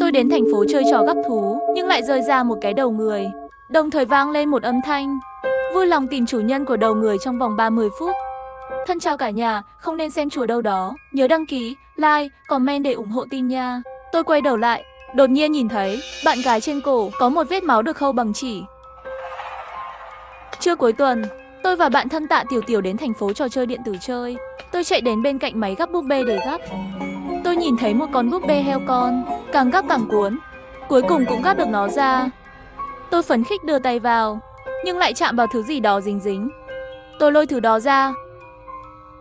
tôi đến thành phố chơi trò gắp thú, nhưng lại rơi ra một cái đầu người. Đồng thời vang lên một âm thanh: vui lòng tìm chủ nhân của đầu người trong vòng 30 phút. Thân chào cả nhà, không nên xem chùa đâu đó. Nhớ đăng ký, like, comment để ủng hộ team nha. Tôi quay đầu lại, đột nhiên nhìn thấy bạn gái trên cổ có một vết máu được khâu bằng chỉ. Trưa cuối tuần, tôi và bạn thân Tạ Tiểu Tiểu đến thành phố trò chơi điện tử chơi. Tôi chạy đến bên cạnh máy gắp búp bê để gắp. Tôi nhìn thấy một con búp bê heo con, càng gắp càng cuốn. Cuối cùng cũng gắp được nó ra. Tôi phấn khích đưa tay vào, nhưng lại chạm vào thứ gì đó dính dính. Tôi lôi thứ đó ra,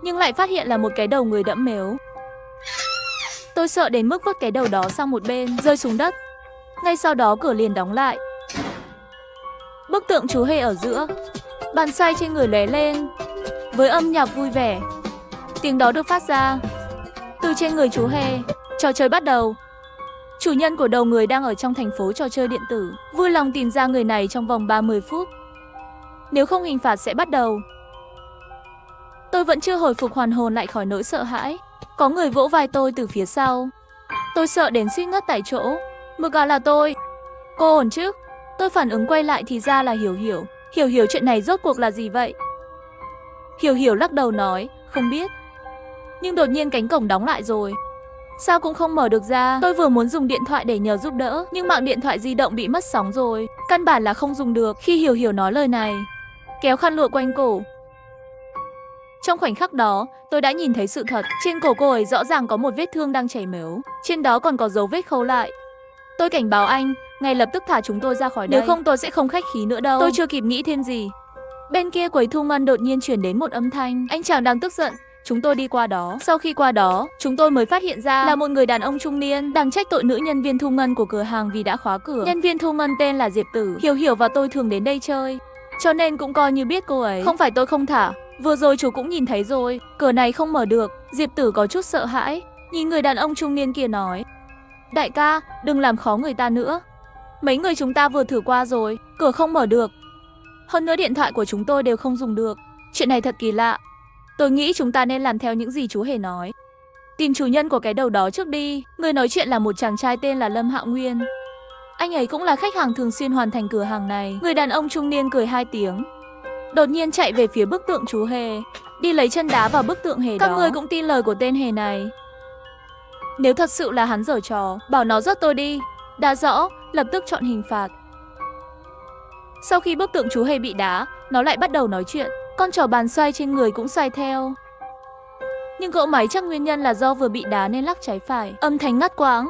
nhưng lại phát hiện là một cái đầu người đẫm mếu. Tôi sợ đến mức vứt cái đầu đó sang một bên, rơi xuống đất. Ngay sau đó cửa liền đóng lại. Bức tượng chú hề ở giữa, bàn xoay trên người lóe lên với âm nhạc vui vẻ. Tiếng đó được phát ra từ trên người chú hề. Trò chơi bắt đầu. Chủ nhân của đầu người đang ở trong thành phố trò chơi điện tử, vui lòng tìm ra người này trong vòng 30 phút. Nếu không hình phạt sẽ bắt đầu. Tôi vẫn chưa hồi phục hoàn hồn lại khỏi nỗi sợ hãi. Có người vỗ vai tôi từ phía sau. Tôi sợ đến suýt ngất tại chỗ. Mực à, là tôi. Cô ổn chứ? Tôi phản ứng quay lại thì ra là Hiểu Hiểu. Hiểu Hiểu, chuyện này rốt cuộc là gì vậy? Hiểu Hiểu lắc đầu nói, không biết. Nhưng đột nhiên cánh cổng đóng lại rồi. Sao cũng không mở được ra. Tôi vừa muốn dùng điện thoại để nhờ giúp đỡ, nhưng mạng điện thoại di động bị mất sóng rồi. Căn bản là không dùng được. Khi Hiểu Hiểu nói lời này, kéo khăn lụa quanh cổ. Trong khoảnh khắc đó, tôi đã nhìn thấy sự thật. Trên cổ cô ấy rõ ràng có một vết thương đang chảy máu. Trên đó còn có dấu vết khâu lại. Tôi cảnh báo anh, ngay lập tức thả chúng tôi ra khỏi đây. Nếu không tôi sẽ không khách khí nữa đâu. Tôi chưa kịp nghĩ thêm gì. Bên kia quầy thu ngân đột nhiên chuyển đến một âm thanh. Anh chàng đang tức giận. Chúng tôi đi qua đó. Sau khi qua đó, chúng tôi mới phát hiện ra là một người đàn ông trung niên đang trách tội nữ nhân viên thu ngân của cửa hàng vì đã khóa cửa. Nhân viên thu ngân tên là Diệp Tử. Hiểu Hiểu và tôi thường đến đây chơi, cho nên cũng coi như biết cô ấy. Không phải tôi không thả. Vừa rồi chú cũng nhìn thấy rồi, cửa này không mở được. Diệp Tử có chút sợ hãi, nhìn người đàn ông trung niên kia nói, đại ca, đừng làm khó người ta nữa. Mấy người chúng ta vừa thử qua rồi, cửa không mở được. Hơn nữa điện thoại của chúng tôi đều không dùng được. Chuyện này thật kỳ lạ. Tôi nghĩ chúng ta nên làm theo những gì chú hề nói. Tìm chủ nhân của cái đầu đó trước đi. Người nói chuyện là một chàng trai tên là Lâm Hạo Nguyên. Anh ấy cũng là khách hàng thường xuyên hoàn thành cửa hàng này. Người đàn ông trung niên cười 2 tiếng, đột nhiên chạy về phía bức tượng chú hề, đi lấy chân đá vào bức tượng hề đó. Các người cũng tin lời của tên hề này. Nếu thật sự là hắn giở trò, bảo nó rớt tôi đi. Đã rõ, lập tức chọn hình phạt. Sau khi bức tượng chú hề bị đá, nó lại bắt đầu nói chuyện. Con trò bàn xoay trên người cũng xoay theo. Nhưng cậu máy chắc nguyên nhân là do vừa bị đá nên lắc trái phải. Âm thanh ngắt quãng,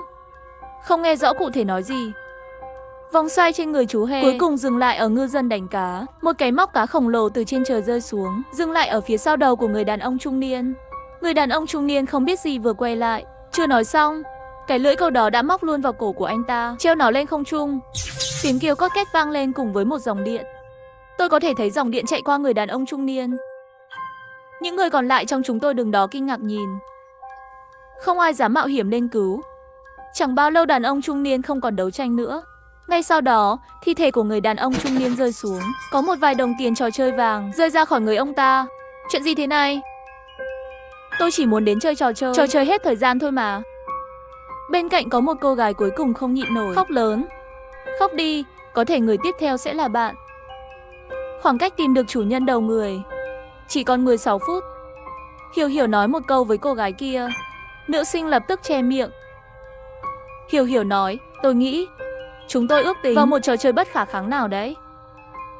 không nghe rõ cụ thể nói gì. Vòng xoay trên người chú hề cuối cùng dừng lại ở ngư dân đánh cá. Một cái móc cá khổng lồ từ trên trời rơi xuống, dừng lại ở phía sau đầu của người đàn ông trung niên. Người đàn ông trung niên không biết gì vừa quay lại. Chưa nói xong, cái lưỡi câu đó đã móc luôn vào cổ của anh ta, treo nó lên không trung. Tiếng kêu cót két vang lên cùng với một dòng điện. Tôi có thể thấy dòng điện chạy qua người đàn ông trung niên. Những người còn lại trong chúng tôi đứng đó kinh ngạc nhìn. Không ai dám mạo hiểm lên cứu. Chẳng bao lâu đàn ông trung niên không còn đấu tranh nữa. Ngay sau đó, thi thể của người đàn ông trung niên rơi xuống. Có một vài đồng tiền trò chơi vàng rơi ra khỏi người ông ta. Chuyện gì thế này? Tôi chỉ muốn đến chơi trò chơi hết thời gian thôi mà. Bên cạnh có một cô gái cuối cùng không nhịn nổi, khóc lớn. Khóc đi, có thể người tiếp theo sẽ là bạn. Khoảng cách tìm được chủ nhân đầu người chỉ còn 16 phút. Hiểu Hiểu nói một câu với cô gái kia. Nữ sinh lập tức che miệng. Hiểu Hiểu nói, tôi nghĩ chúng tôi ước tính vào một trò chơi bất khả kháng nào đấy.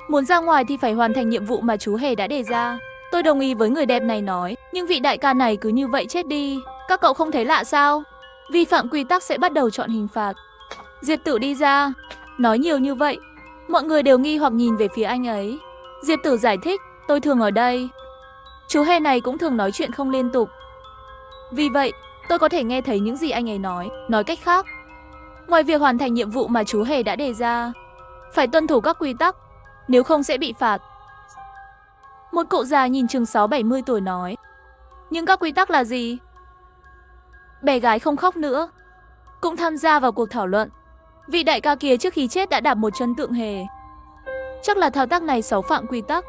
Muốn ra ngoài thì phải hoàn thành nhiệm vụ mà chú hề đã đề ra. Tôi đồng ý với người đẹp này nói, nhưng vị đại ca này cứ như vậy chết đi. Các cậu không thấy lạ sao? Vi phạm quy tắc sẽ bắt đầu chọn hình phạt. Diệp Tử đi ra, nói nhiều như vậy, mọi người đều nghi hoặc nhìn về phía anh ấy. Diệp Tử giải thích, tôi thường ở đây. Chú hề này cũng thường nói chuyện không liên tục. Vì vậy, tôi có thể nghe thấy những gì anh ấy nói. Nói cách khác, ngoài việc hoàn thành nhiệm vụ mà chú hề đã đề ra, phải tuân thủ các quy tắc, nếu không sẽ bị phạt. Một cụ già nhìn chừng 60-70 tuổi nói, nhưng các quy tắc là gì? Bé gái không khóc nữa cũng tham gia vào cuộc thảo luận. Vị đại ca kia trước khi chết đã đạp một chân tượng hề. Chắc là thao tác này xấu phạm quy tắc.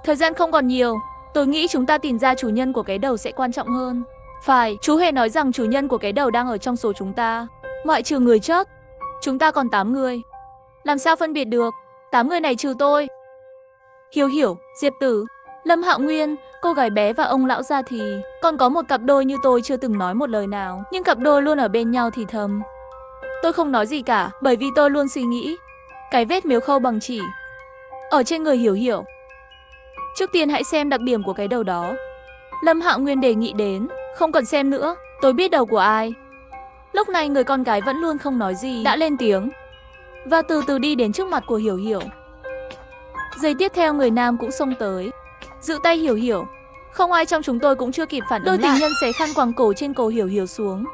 Thời gian không còn nhiều, tôi nghĩ chúng ta tìm ra chủ nhân của cái đầu sẽ quan trọng hơn. Phải, chú hề nói rằng chủ nhân của cái đầu đang ở trong số chúng ta. Ngoại trừ người chết, chúng ta còn 8 người. Làm sao phân biệt được? 8 người này trừ tôi. Hiểu Hiểu, Diệp Tử, Lâm Hạo Nguyên, cô gái bé và ông lão gia thì còn có một cặp đôi như tôi chưa từng nói một lời nào, nhưng cặp đôi luôn ở bên nhau thì thầm. Tôi không nói gì cả, bởi vì tôi luôn suy nghĩ cái vết miếu khâu bằng chỉ ở trên người Hiểu Hiểu. Trước tiên hãy xem đặc điểm của cái đầu đó. Lâm Hạo Nguyên đề nghị đến. Không cần xem nữa, tôi biết đầu của ai. Lúc này người con gái vẫn luôn không nói gì đã lên tiếng và từ từ đi đến trước mặt của Hiểu Hiểu. Giây tiếp theo người nam cũng xông tới, giữ tay Hiểu Hiểu. Không ai trong chúng tôi cũng chưa kịp phản ứng lại. Đôi tình nhân xé khăn quàng cổ trên cổ Hiểu Hiểu xuống.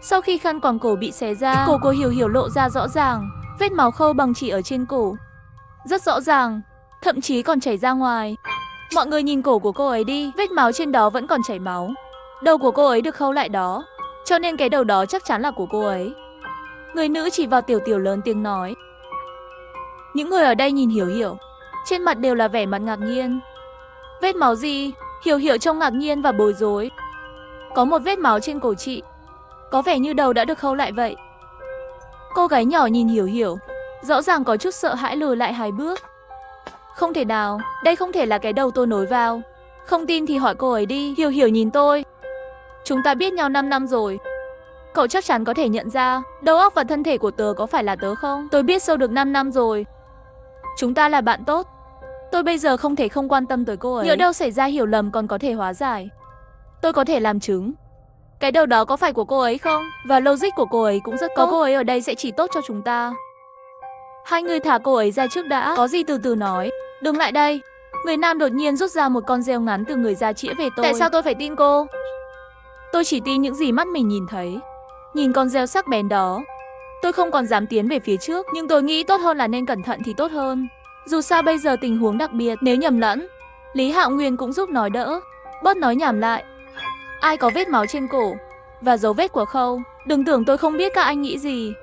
Sau khi khăn quàng cổ bị xé ra, cổ của Hiểu Hiểu lộ ra rõ ràng, vết máu khâu bằng chỉ ở trên cổ. Rất rõ ràng, thậm chí còn chảy ra ngoài. Mọi người nhìn cổ của cô ấy đi, vết máu trên đó vẫn còn chảy máu. Đầu của cô ấy được khâu lại đó, cho nên cái đầu đó chắc chắn là của cô ấy. Người nữ chỉ vào Tiểu Tiểu lớn tiếng nói. Những người ở đây nhìn Hiểu Hiểu, trên mặt đều là vẻ mặt ngạc nhiên. Vết máu gì? Hiểu Hiểu trông ngạc nhiên và bối rối. Có một vết máu trên cổ chị, có vẻ như đầu đã được khâu lại vậy. Cô gái nhỏ nhìn Hiểu Hiểu, rõ ràng có chút sợ hãi lùi lại 2 bước. Không thể nào, đây không thể là cái đầu tôi nối vào. Không tin thì hỏi cô ấy đi. Hiểu Hiểu nhìn tôi. Chúng ta biết nhau 5 năm rồi. Cậu chắc chắn có thể nhận ra đầu óc và thân thể của tớ có phải là tớ không? Tôi biết sâu được 5 năm rồi. Chúng ta là bạn tốt. Tôi bây giờ không thể không quan tâm tới cô ấy. Nhỡ đâu xảy ra hiểu lầm còn có thể hóa giải. Tôi có thể làm chứng. Cái đầu đó có phải của cô ấy không? Và logic của cô ấy cũng rất tốt. Có cô ấy ở đây sẽ chỉ tốt cho chúng ta. Hai người thả cô ấy ra trước đã. Có gì từ từ nói. Đừng lại đây. Người nam đột nhiên rút ra một con rêu ngắn từ người ra chĩa về tôi. Tại sao tôi phải tin cô? Tôi chỉ tin những gì mắt mình nhìn thấy. Nhìn con rêu sắc bén đó, tôi không còn dám tiến về phía trước. Nhưng tôi nghĩ tốt hơn là nên cẩn thận thì tốt hơn. Dù sao bây giờ tình huống đặc biệt, nếu nhầm lẫn. Lý Hạo Nguyên cũng giúp nói đỡ. Bớt nói nhảm lại. Ai có vết máu trên cổ và dấu vết của khâu. Đừng tưởng tôi không biết các anh nghĩ gì.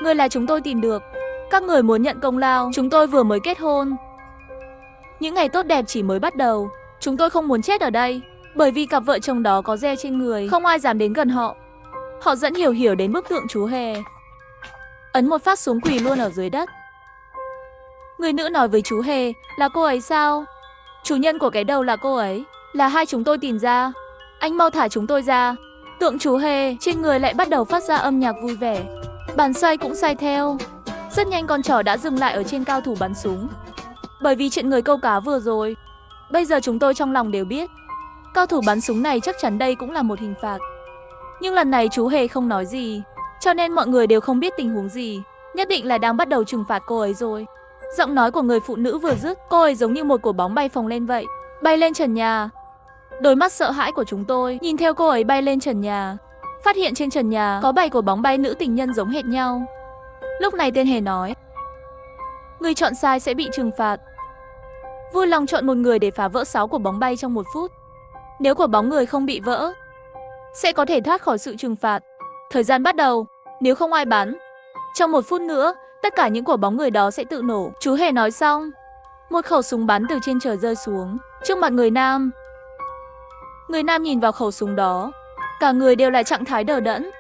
Người là chúng tôi tìm được. Các người muốn nhận công lao. Chúng tôi vừa mới kết hôn. Những ngày tốt đẹp chỉ mới bắt đầu. Chúng tôi không muốn chết ở đây. Bởi vì cặp vợ chồng đó có rêu trên người, không ai dám đến gần họ. Họ dẫn Hiểu Hiểu đến bức tượng chú hề. Ấn một phát xuống quỳ luôn ở dưới đất. Người nữ nói với chú hề, là cô ấy sao? Chủ nhân của cái đầu là cô ấy. Là hai chúng tôi tìm ra. Anh mau thả chúng tôi ra. Tượng chú hề trên người lại bắt đầu phát ra âm nhạc vui vẻ. Bàn xoay cũng xoay theo. Rất nhanh con trỏ đã dừng lại ở trên cao thủ bắn súng. Bởi vì chuyện người câu cá vừa rồi. Bây giờ chúng tôi trong lòng đều biết. Cao thủ bắn súng này chắc chắn đây cũng là một hình phạt. Nhưng lần này chú hề không nói gì. Cho nên mọi người đều không biết tình huống gì. Nhất định là đang bắt đầu trừng phạt cô ấy rồi. Giọng nói của người phụ nữ vừa dứt, cô ấy giống như một quả bóng bay phồng lên vậy. Bay lên trần nhà. Đôi mắt sợ hãi của chúng tôi nhìn theo cô ấy bay lên trần nhà. Phát hiện trên trần nhà có 7 quả bóng bay nữ tình nhân giống hệt nhau. Lúc này tên hề nói. Người chọn sai sẽ bị trừng phạt. Vui lòng chọn một người để phá vỡ 6 quả bóng bay trong 1 phút. Nếu quả bóng người không bị vỡ, sẽ có thể thoát khỏi sự trừng phạt. Thời gian bắt đầu, nếu không ai bắn. Trong 1 phút nữa, tất cả những quả bóng người đó sẽ tự nổ. Chú hề nói xong. Một khẩu súng bắn từ trên trời rơi xuống, trước mặt người nam. Người nam nhìn vào khẩu súng đó. Cả người đều là trạng thái đờ đẫn.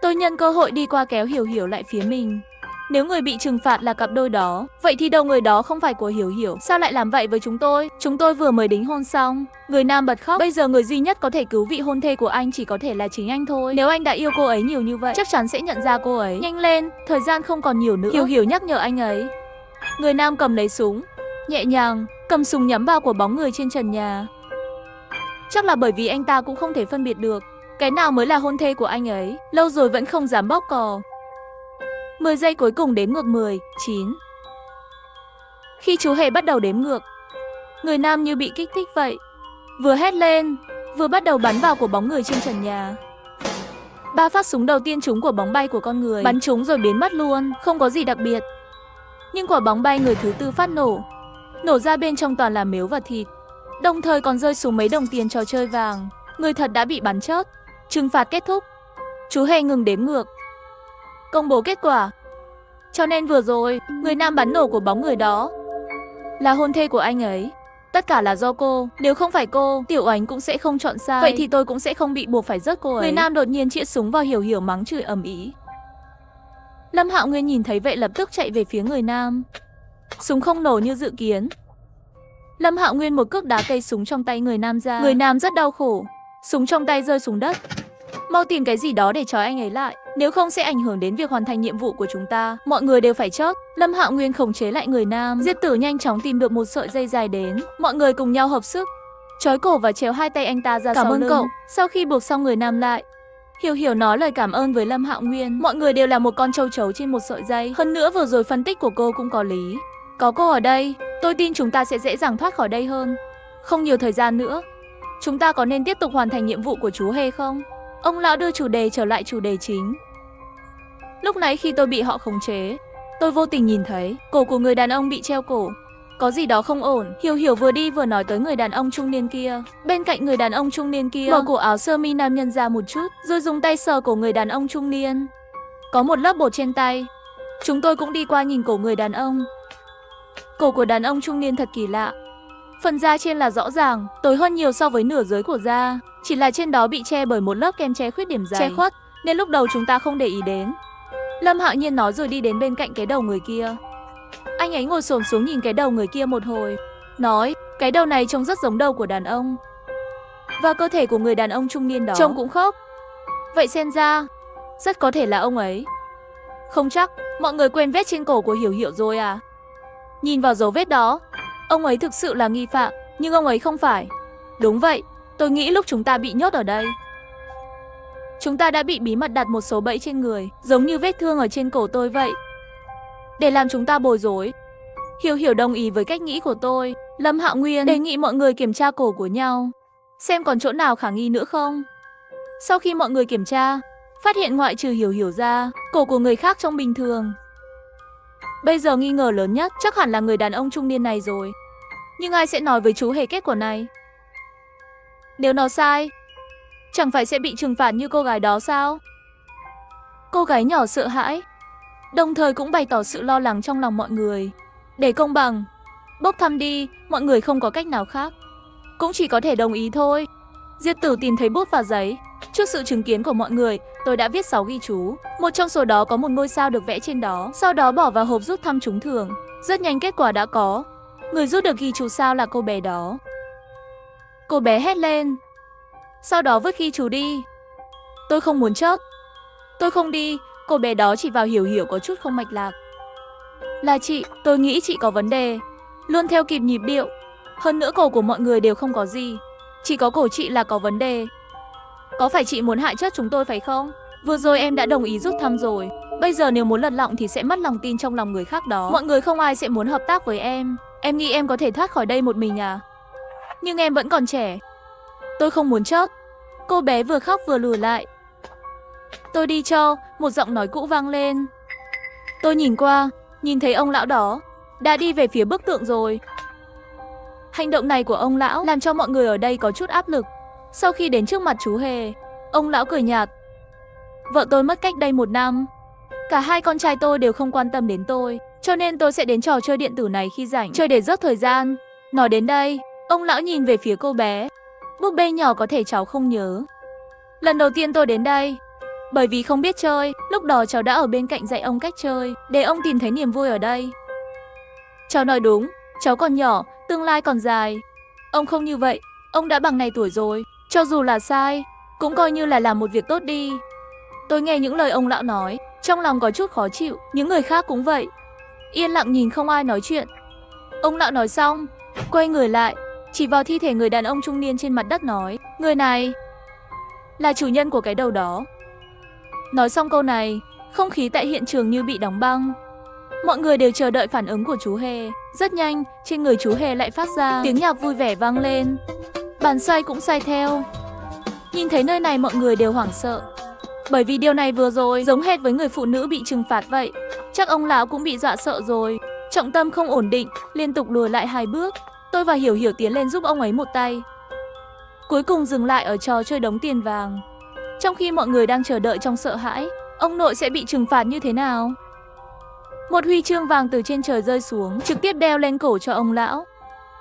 Tôi nhân cơ hội đi qua kéo Hiểu Hiểu lại phía mình. Nếu người bị trừng phạt là cặp đôi đó, vậy thì đầu người đó không phải của Hiểu Hiểu. Sao lại làm vậy với chúng tôi? Chúng tôi vừa mới đính hôn xong. Người nam bật khóc. Bây giờ người duy nhất có thể cứu vị hôn thê của anh chỉ có thể là chính anh thôi. Nếu anh đã yêu cô ấy nhiều như vậy, chắc chắn sẽ nhận ra cô ấy. Nhanh lên, thời gian không còn nhiều nữa. Hiểu Hiểu nhắc nhở anh ấy. Người nam cầm lấy súng, nhẹ nhàng cầm súng nhắm vào quả bóng người trên trần nhà. Chắc là bởi vì anh ta cũng không thể phân biệt được cái nào mới là hôn thê của anh ấy. Lâu rồi vẫn không dám bóp cò. 10 giây cuối cùng đếm ngược 10, 9. Khi chú hề bắt đầu đếm ngược, người nam như bị kích thích vậy. Vừa hét lên, vừa bắt đầu bắn vào của bóng người trên trần nhà. 3 phát súng đầu tiên trúng của bóng bay của con người, bắn trúng rồi biến mất luôn, không có gì đặc biệt. Nhưng quả bóng bay người thứ tư phát nổ. Nổ ra bên trong toàn là mếu và thịt. Đồng thời còn rơi xuống mấy đồng tiền trò chơi vàng. Người thật đã bị bắn chết. Trừng phạt kết thúc. Chú hề ngừng đếm ngược. Công bố kết quả. Cho nên vừa rồi, người nam bắn nổ của bóng người đó là hôn thê của anh ấy. Tất cả là do cô. Nếu không phải cô, Tiểu Ánh cũng sẽ không chọn sai. Vậy thì tôi cũng sẽ không bị buộc phải rớt cô ấy. Người nam đột nhiên chĩa súng vào Hiểu Hiểu mắng chửi ầm ĩ. Lâm Hạo Nguyên nhìn thấy vậy lập tức chạy về phía người nam. Súng không nổ như dự kiến. Lâm Hạo Nguyên một cước đá cây súng trong tay người nam ra. Người nam rất đau khổ. Súng trong tay rơi xuống đất. Mau tìm cái gì đó để trói anh ấy lại, nếu không sẽ ảnh hưởng đến việc hoàn thành nhiệm vụ của chúng ta. Mọi người đều phải chết. Lâm Hạo Nguyên khống chế lại người nam. Diệt Tử nhanh chóng tìm được một sợi dây dài đến. Mọi người cùng nhau hợp sức, trói cổ và chéo hai tay anh ta ra sau lưng. Cảm ơn cậu. Sau khi buộc xong người nam lại, Hiểu Hiểu nói lời cảm ơn với Lâm Hạo Nguyên. Mọi người đều là một con châu chấu trên một sợi dây. Hơn nữa vừa rồi phân tích của cô cũng có lý. Có cô ở đây, tôi tin chúng ta sẽ dễ dàng thoát khỏi đây hơn. Không nhiều thời gian nữa. Chúng ta có nên tiếp tục hoàn thành nhiệm vụ của chú Hề không? Ông lão đưa chủ đề trở lại chủ đề chính. Lúc nãy khi tôi bị họ khống chế, tôi vô tình nhìn thấy cổ của người đàn ông bị treo cổ. Có gì đó không ổn. Hiểu Hiểu vừa đi vừa nói tới người đàn ông trung niên kia. Bên cạnh người đàn ông trung niên kia, mở cổ áo sơ mi nam nhân ra một chút, rồi dùng tay sờ cổ người đàn ông trung niên. Có một lớp bột trên tay. Chúng tôi cũng đi qua nhìn cổ người đàn ông. Cổ của đàn ông trung niên thật kỳ lạ. Phần da trên là rõ ràng, tối hơn nhiều so với nửa dưới của da. Chỉ là trên đó bị che bởi một lớp kem che khuyết điểm dày, che khuất, nên lúc đầu chúng ta không để ý đến. Lâm Hạo Nhiên nói rồi đi đến bên cạnh cái đầu người kia. Anh ấy ngồi xổm xuống nhìn cái đầu người kia một hồi, nói, cái đầu này trông rất giống đầu của đàn ông. Và cơ thể của người đàn ông trung niên đó trông cũng khớp. Vậy xem ra, rất có thể là ông ấy. Không chắc, mọi người quên vết trên cổ của Hiểu Hiểu rồi à? Nhìn vào dấu vết đó, ông ấy thực sự là nghi phạm, nhưng ông ấy không phải. Đúng vậy, tôi nghĩ lúc chúng ta bị nhốt ở đây, chúng ta đã bị bí mật đặt một số bẫy trên người, giống như vết thương ở trên cổ tôi vậy, để làm chúng ta bối rối. Hiểu Hiểu đồng ý với cách nghĩ của tôi. Lâm Hạo Nguyên đề nghị mọi người kiểm tra cổ của nhau, xem còn chỗ nào khả nghi nữa không. Sau khi mọi người kiểm tra, phát hiện ngoại trừ Hiểu Hiểu ra, cổ của người khác trông bình thường. Bây giờ nghi ngờ lớn nhất chắc hẳn là người đàn ông trung niên này rồi. Nhưng ai sẽ nói với chú Hề kết quả này? Nếu nó sai, chẳng phải sẽ bị trừng phạt như cô gái đó sao? Cô gái nhỏ sợ hãi, đồng thời cũng bày tỏ sự lo lắng trong lòng mọi người. Để công bằng, bốc thăm đi, mọi người không có cách nào khác, cũng chỉ có thể đồng ý thôi. Diệt Tử tìm thấy bút và giấy. Trước sự chứng kiến của mọi người, tôi đã viết 6 ghi chú. Một trong số đó có một ngôi sao được vẽ trên đó, sau đó bỏ vào hộp rút thăm trúng thưởng. Rất nhanh kết quả đã có. Người rút được ghi chú sao là cô bé đó. Cô bé hét lên, sau đó vứt ghi chú đi. Tôi không muốn chết. Tôi không đi. Cô bé đó chỉ vào Hiểu Hiểu có chút không mạch lạc. Là chị, tôi nghĩ chị có vấn đề, luôn theo kịp nhịp điệu. Hơn nữa cổ của mọi người đều không có gì, chỉ có cổ chị là có vấn đề. Có phải chị muốn hại chết chúng tôi phải không? Vừa rồi em đã đồng ý rút thăm rồi. Bây giờ nếu muốn lật lọng thì sẽ mất lòng tin trong lòng người khác đó. Mọi người không ai sẽ muốn hợp tác với em. Em nghĩ em có thể thoát khỏi đây một mình à? Nhưng em vẫn còn trẻ. Tôi không muốn chết. Cô bé vừa khóc vừa lùi lại. Tôi đi cho, một giọng nói cũ vang lên. Tôi nhìn qua, nhìn thấy ông lão đó đã đi về phía bức tượng rồi. Hành động này của ông lão làm cho mọi người ở đây có chút áp lực. Sau khi đến trước mặt chú Hề, ông lão cười nhạt. Vợ tôi mất cách đây 1 năm. Cả hai con trai tôi đều không quan tâm đến tôi, cho nên tôi sẽ đến trò chơi điện tử này khi rảnh, chơi để giết thời gian. Nói đến đây, ông lão nhìn về phía cô bé. Búp bê nhỏ có thể cháu không nhớ. Lần đầu tiên tôi đến đây, bởi vì không biết chơi, lúc đó cháu đã ở bên cạnh dạy ông cách chơi, để ông tìm thấy niềm vui ở đây. Cháu nói đúng, cháu còn nhỏ, tương lai còn dài. Ông không như vậy, ông đã bằng này tuổi rồi, cho dù là sai, cũng coi như là làm một việc tốt đi. Tôi nghe những lời ông lão nói, trong lòng có chút khó chịu, những người khác cũng vậy. Yên lặng nhìn không ai nói chuyện. Ông lão nói xong, quay người lại, chỉ vào thi thể người đàn ông trung niên trên mặt đất nói, người này là chủ nhân của cái đầu đó. Nói xong câu này, không khí tại hiện trường như bị đóng băng. Mọi người đều chờ đợi phản ứng của chú Hề. Rất nhanh, trên người chú Hề lại phát ra tiếng nhạc vui vẻ vang lên. Bàn xoay cũng xoay theo. Nhìn thấy nơi này mọi người đều hoảng sợ, bởi vì điều này vừa rồi giống hệt với người phụ nữ bị trừng phạt vậy. Chắc ông lão cũng bị dọa sợ rồi, trọng tâm không ổn định, liên tục lùi lại 2 bước. Tôi và Hiểu Hiểu tiến lên giúp ông ấy một tay. Cuối cùng dừng lại ở trò chơi đống tiền vàng. Trong khi mọi người đang chờ đợi trong sợ hãi, ông nội sẽ bị trừng phạt như thế nào? Một huy chương vàng từ trên trời rơi xuống, trực tiếp đeo lên cổ cho ông lão.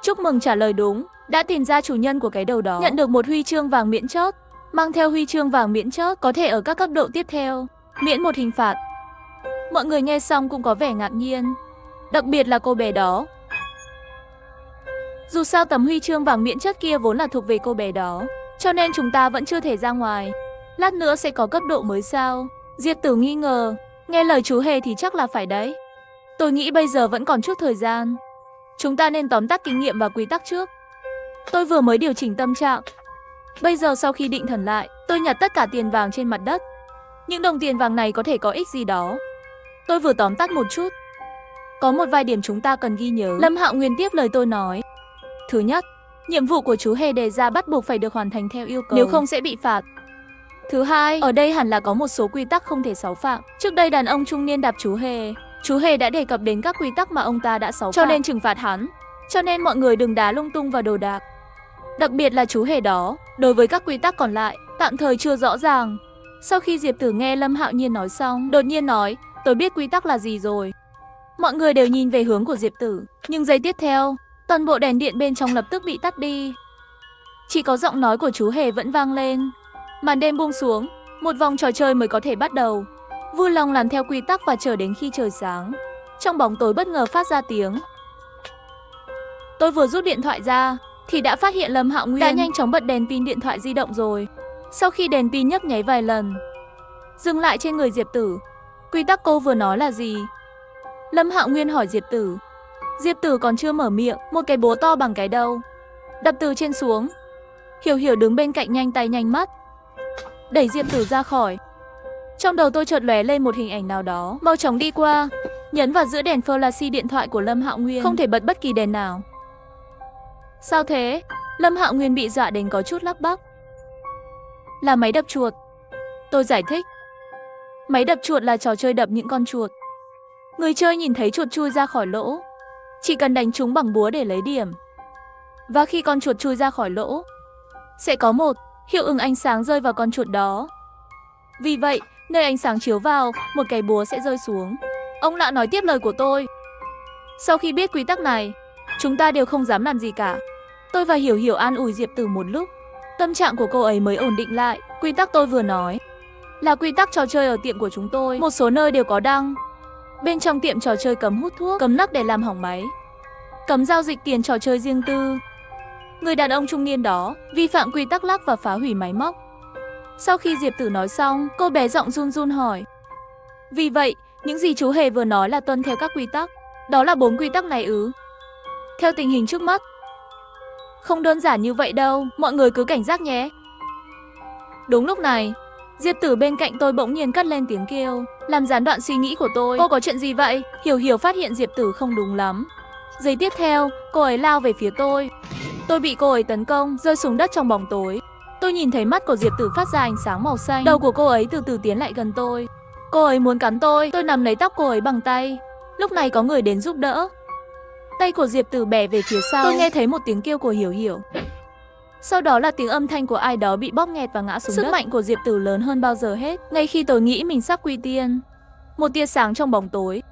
Chúc mừng trả lời đúng, đã tìm ra chủ nhân của cái đầu đó, nhận được một huy chương vàng miễn chót. Mang theo huy chương vàng miễn chót có thể ở các cấp độ tiếp theo, miễn một hình phạt. Mọi người nghe xong cũng có vẻ ngạc nhiên, đặc biệt là cô bé đó. Dù sao tấm huy chương vàng miễn chất kia vốn là thuộc về cô bé đó, cho nên chúng ta vẫn chưa thể ra ngoài. Lát nữa sẽ có cấp độ mới sao? Diệp Tử nghi ngờ, nghe lời chú Hề thì chắc là phải đấy. Tôi nghĩ bây giờ vẫn còn chút thời gian. Chúng ta nên tóm tắt kinh nghiệm và quy tắc trước. Tôi vừa mới điều chỉnh tâm trạng. Bây giờ sau khi định thần lại, tôi nhặt tất cả tiền vàng trên mặt đất. Những đồng tiền vàng này có thể có ích gì đó. Tôi vừa tóm tắt một chút. Có một vài điểm chúng ta cần ghi nhớ. Lâm Hạo Nguyên tiếp lời tôi nói. Thứ nhất, nhiệm vụ của chú Hề đề ra bắt buộc phải được hoàn thành theo yêu cầu, nếu không sẽ bị phạt. Thứ hai, ở đây hẳn là có một số quy tắc không thể xáo phạm. Trước đây đàn ông trung niên đạp chú Hề đã đề cập đến các quy tắc mà ông ta đã xáo phạm, cho nên trừng phạt hắn. Cho nên mọi người đừng đá lung tung vào đồ đạc. Đặc biệt là chú Hề đó, đối với các quy tắc còn lại, tạm thời chưa rõ ràng. Sau khi Diệp Tử nghe Lâm Hạo Nhiên nói xong, đột nhiên nói, tôi biết quy tắc là gì rồi. Mọi người đều nhìn về hướng của Diệp Tử, nhưng giây tiếp theo, toàn bộ đèn điện bên trong lập tức bị tắt đi. Chỉ có giọng nói của chú Hề vẫn vang lên. Màn đêm buông xuống, một vòng trò chơi mới có thể bắt đầu. Vui lòng làm theo quy tắc và chờ đến khi trời sáng. Trong bóng tối bất ngờ phát ra tiếng. Tôi vừa rút điện thoại ra thì đã phát hiện Lâm Hạo Nguyên đã nhanh chóng bật đèn pin điện thoại di động rồi. Sau khi đèn pin nhấp nháy vài lần, dừng lại trên người Diệp Tử. Quy tắc cô vừa nói là gì? Lâm Hạo Nguyên hỏi Diệp Tử. Diệp Tử còn chưa mở miệng, một cái búa to bằng cái đầu đập từ trên xuống. Hiểu Hiểu đứng bên cạnh nhanh tay nhanh mắt, đẩy Diệp Tử ra khỏi. Trong đầu tôi chợt lóe lên một hình ảnh nào đó, mau chóng đi qua, nhấn vào giữa đèn flash điện thoại của Lâm Hạo Nguyên, không thể bật bất kỳ đèn nào. Sao thế? Lâm Hạo Nguyên bị dọa đến có chút lắp bắp. Là máy đập chuột. Tôi giải thích. Máy đập chuột là trò chơi đập những con chuột. Người chơi nhìn thấy chuột chui ra khỏi lỗ, chỉ cần đánh chúng bằng búa để lấy điểm. Và khi con chuột chui ra khỏi lỗ, sẽ có một hiệu ứng ánh sáng rơi vào con chuột đó. Vì vậy, nơi ánh sáng chiếu vào, một cái búa sẽ rơi xuống. Ông lão nói tiếp lời của tôi. Sau khi biết quy tắc này, chúng ta đều không dám làm gì cả. Tôi và Hiểu Hiểu an ủi Diệp Tử một lúc. Tâm trạng của cô ấy mới ổn định lại. Quy tắc tôi vừa nói là quy tắc trò chơi ở tiệm của chúng tôi. Một số nơi đều có đăng. Bên trong tiệm trò chơi cấm hút thuốc, cấm lắc để làm hỏng máy, cấm giao dịch tiền trò chơi riêng tư. Người đàn ông trung niên đó vi phạm quy tắc lắc và phá hủy máy móc. Sau khi Diệp Tử nói xong, cô bé giọng run run hỏi. Vì vậy, những gì chú Hề vừa nói là tuân theo các quy tắc. Đó là 4 quy tắc này ư? Theo tình hình trước mắt, không đơn giản như vậy đâu, mọi người cứ cảnh giác nhé. Đúng lúc này, Diệp Tử bên cạnh tôi bỗng nhiên cất lên tiếng kêu, làm gián đoạn suy nghĩ của tôi. Cô có chuyện gì vậy? Hiểu Hiểu phát hiện Diệp Tử không đúng lắm. Giây tiếp theo, cô ấy lao về phía tôi. Tôi bị cô ấy tấn công, rơi xuống đất trong bóng tối. Tôi nhìn thấy mắt của Diệp Tử phát ra ánh sáng màu xanh. Đầu của cô ấy từ từ tiến lại gần tôi. Cô ấy muốn cắn tôi nắm lấy tóc cô ấy bằng tay. Lúc này có người đến giúp đỡ. Tay của Diệp Tử bẻ về phía sau. Tôi nghe thấy một tiếng kêu của Hiểu Hiểu. Sau đó là tiếng âm thanh của ai đó bị bóp nghẹt và ngã xuống đất. Sức mạnh của Diệp Tử lớn hơn bao giờ hết. Ngay khi tôi nghĩ mình sắp quy tiên, một tia sáng trong bóng tối